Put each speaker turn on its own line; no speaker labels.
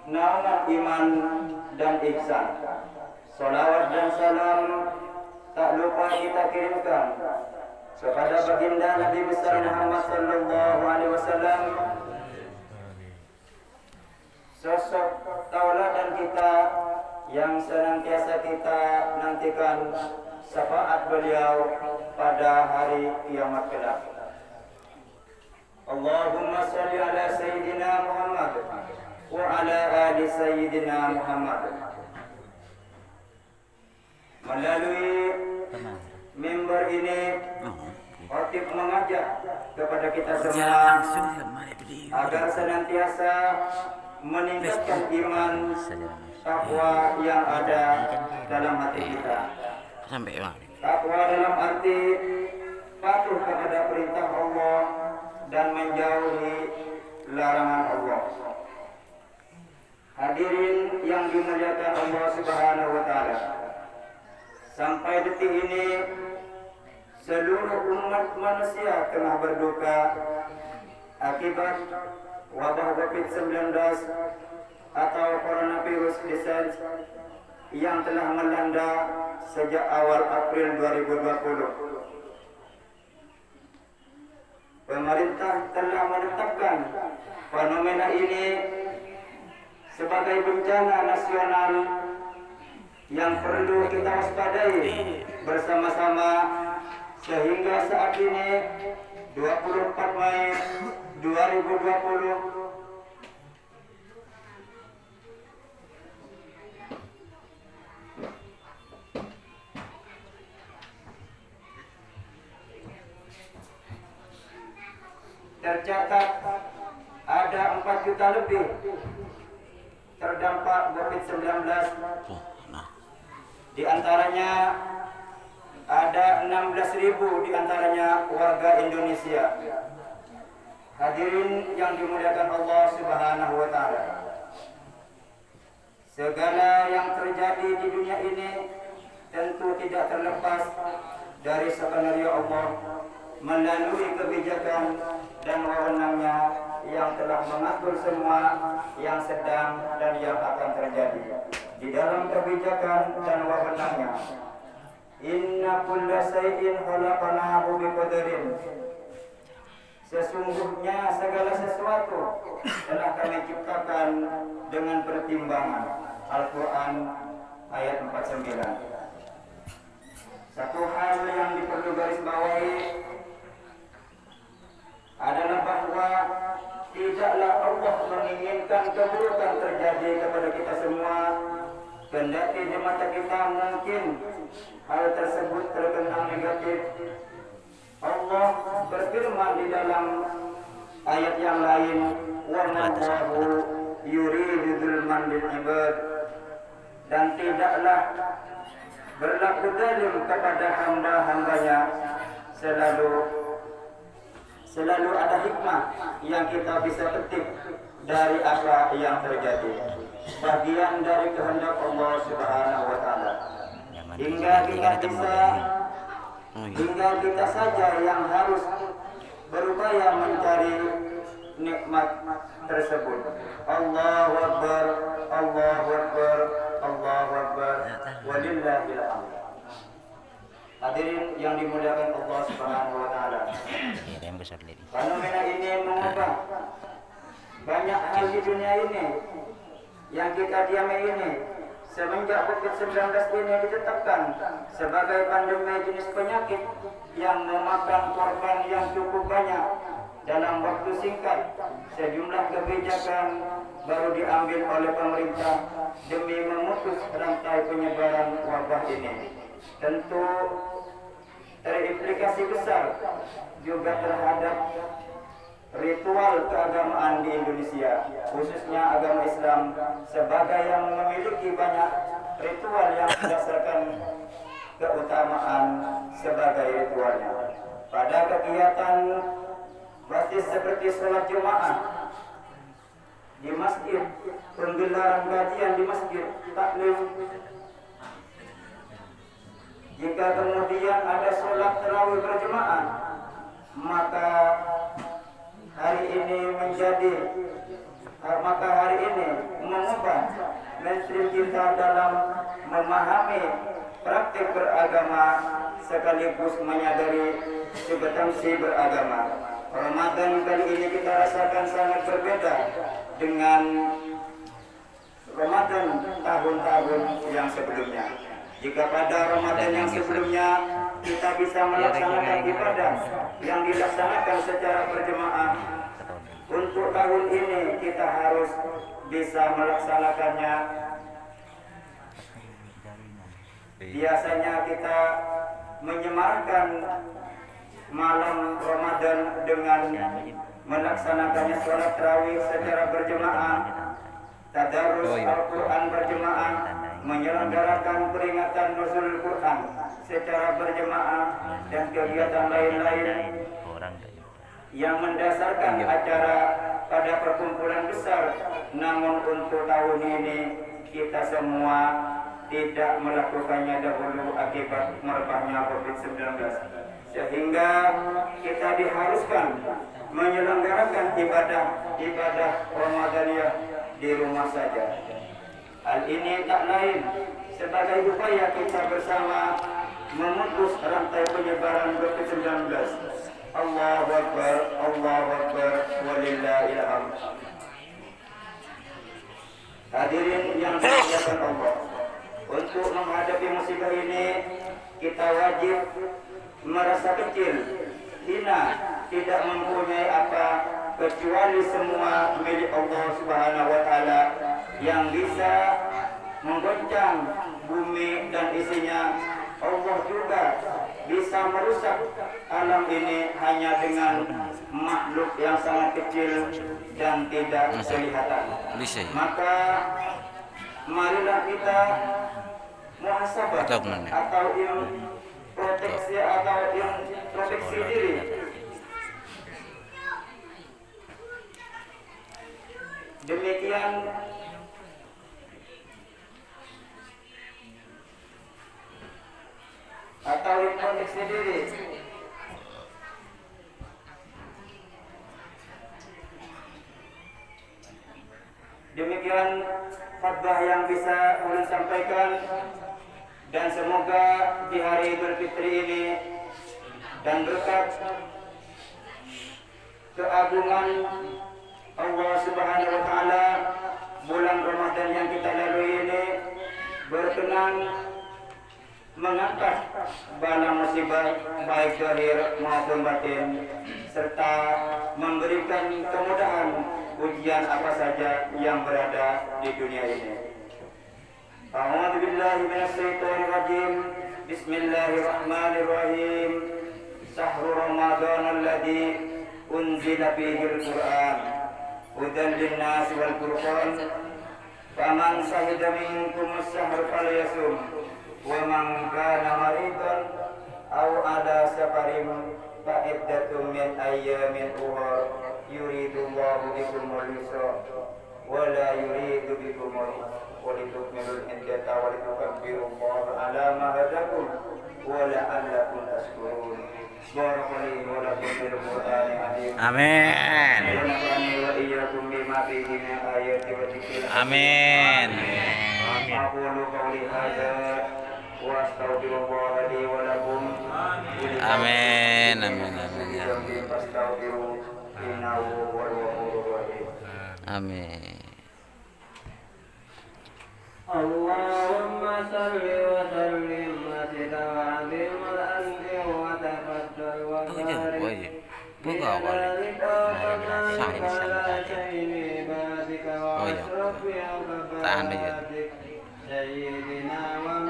naungan iman dan ihsan. Salawat dan salam tak lupa kita kirimkan kepada baginda Nabi besar Muhammad sallallahu alaihi wasallam, sosok tauladan kita yang senantiasa kita nantikan syafaat beliau pada hari kiamat kelak. Allahumma salli ala Sayyidina Muhammad wa ala ali Sayyidina Muhammad. Melalui mimbar ini, khotib mengajak kepada kita semua agar senantiasa meningkatkan iman takwa yang ada dalam hati kita. Takwa dalam arti patuh kepada perintah Allah dan menjauhi larangan Allah. Hadirin yang dimuliakan Allah Subhanahu wa taala, sampai detik ini seluruh umat manusia tengah berduka akibat wabah COVID-19 atau coronavirus disease yang telah melanda sejak awal April 2020. Pemerintah telah menetapkan fenomena ini sebagai bencana nasional yang perlu kita waspadai bersama-sama, sehingga saat ini 24 Mei 2020 tercatat ada 4 juta lebih terdampak COVID-19. Di antaranya ada 16.000 di antaranya warga Indonesia. Hadirin yang dimuliakan Allah Subhanahu wa taala, segala yang terjadi di dunia ini tentu tidak terlepas dari skenario Allah melalui kebijakan dan wewenangnya yang telah mengatur semua yang sedang dan yang akan terjadi. Di dalam kebijakan dan wewenangnya, inna kulla shay'in khalaqnahu biqadarin, sesungguhnya segala sesuatu telah kami ciptakan dengan pertimbangan. Al-Quran ayat 49. Satu hal yang diperlu garis bawahi adalah bahwa tidaklah Allah menginginkan keburukan terjadi kepada kita semua. Kendati di mata kita mungkin hal tersebut terkenang negatif, Allah berfirman di dalam ayat yang lain, wa ma'allahu yuridu dzulman lil ibad, dan tidaklah berlaku zalim kepada hamba-hambanya, selalu ada hikmah yang kita bisa petik dari apa yang terjadi, bagian dari kehendak Allah Subhanahu wa taala. Hingga kita saja yang harus berupaya mencari nikmat tersebut. Allahu Akbar, Allahu Akbar, Allahu Akbar, walillahil hamd. Hadirin yang dimuliakan Allah Subhanahu wa taala, fenomena ini mengubah banyak hal di dunia ini yang kita diami ini. Semenjak COVID-19 ini ditetapkan sebagai pandemi jenis penyakit yang memakan korban yang cukup banyak dalam waktu singkat, sejumlah kebijakan baru diambil oleh pemerintah demi memutus rantai penyebaran wabah ini. Tentu terimplikasi besar juga terhadap ritual keagamaan di Indonesia, khususnya agama Islam, sebagai yang memiliki banyak ritual yang berdasarkan keutamaan sebagai ritualnya. Pada kegiatan basis seperti sholat Jumat di masjid, penggelaran kajian di masjid, taklim, jika kemudian ada sholat tarawih berjemaah, maka hari ini mainstream kita dalam memahami praktik beragama sekaligus menyadari substansi beragama. Ramadan kali ini kita rasakan sangat berbeda dengan Ramadan tahun-tahun yang sebelumnya. Jika pada Ramadan yang sebelumnya kita bisa melaksanakan ibadah yang dilaksanakan secara berjemaah, untuk tahun ini kita harus bisa melaksanakannya. Biasanya kita menyemarkan malam Ramadan dengan melaksanakannya sholat tarawih secara berjemaah, tadarus Al-Quran berjemaah, menyelenggarakan peringatan nuzul Quran secara berjemaah, dan kegiatan lain-lain yang mendasarkan acara pada perkumpulan besar. Namun untuk tahun ini kita semua tidak melakukannya dahulu akibat merebaknya COVID-19, sehingga kita diharuskan menyelenggarakan ibadah Ramadaniyah di rumah saja. Hal ini tak lain sebagai upaya kita bersama memutus rantai penyebaran COVID-19. Allahu Akbar, Allahu Akbar, walillahil hamd. Hadirin yang dimuliakan Allah, untuk menghadapi musibah ini kita wajib merasa kecil, hina, tidak mempunyai apa kecuali semua milik Allah Subhanahu wa taala yang bisa menggoncang bumi dan isinya. Allah juga bisa merusak alam ini hanya dengan makhluk yang sangat kecil dan tidak kelihatan. Maka marilah kita muhasabah atau proteksi atau proteksi diri. Demikian atau proteksi diri. Demikian khutbah yang bisa ulun sampaikan, dan semoga di hari Idul Fitri ini dan berkat keagungan Allah Subhanahu wa taala, bulan Ramadan yang kita lalui ini berkenan mengangkat bala musibah baik zahir maupun batin, serta memberikan kemudahan ujian apa saja yang berada di dunia ini. A'udzu billahi minasyaitonir rajim. Bismillahirrahmanirrahim. Syahrul Ramadan alladzi unzila fihil Qur'an hudan lin-nas wal furqan. Faman shahida minkum ash-shahr falyasum. Wa man kana maridan aw ala safarin fa iddatun min ayyamin ukhra. Yuridullahu bikumul yusra wa la yuridu bikumul walitukmilul iddata walitukabbirullaha ala ma hadakum wa la'allakum tashkurun. Barakallahu wa lakum fil Qur'anil azim. Amin. Wa iyyakum bima fihi min ayati wa dzikril. Amin. Aqulu qawli hadza wa astaghfirullaha li wa lakum. Amin. Amin. Amin. Allahumma salli wa sallim wa tawazim wa anzi wa tafaddal wa barik. Buka awal. Tahan aja. Sayyidina wa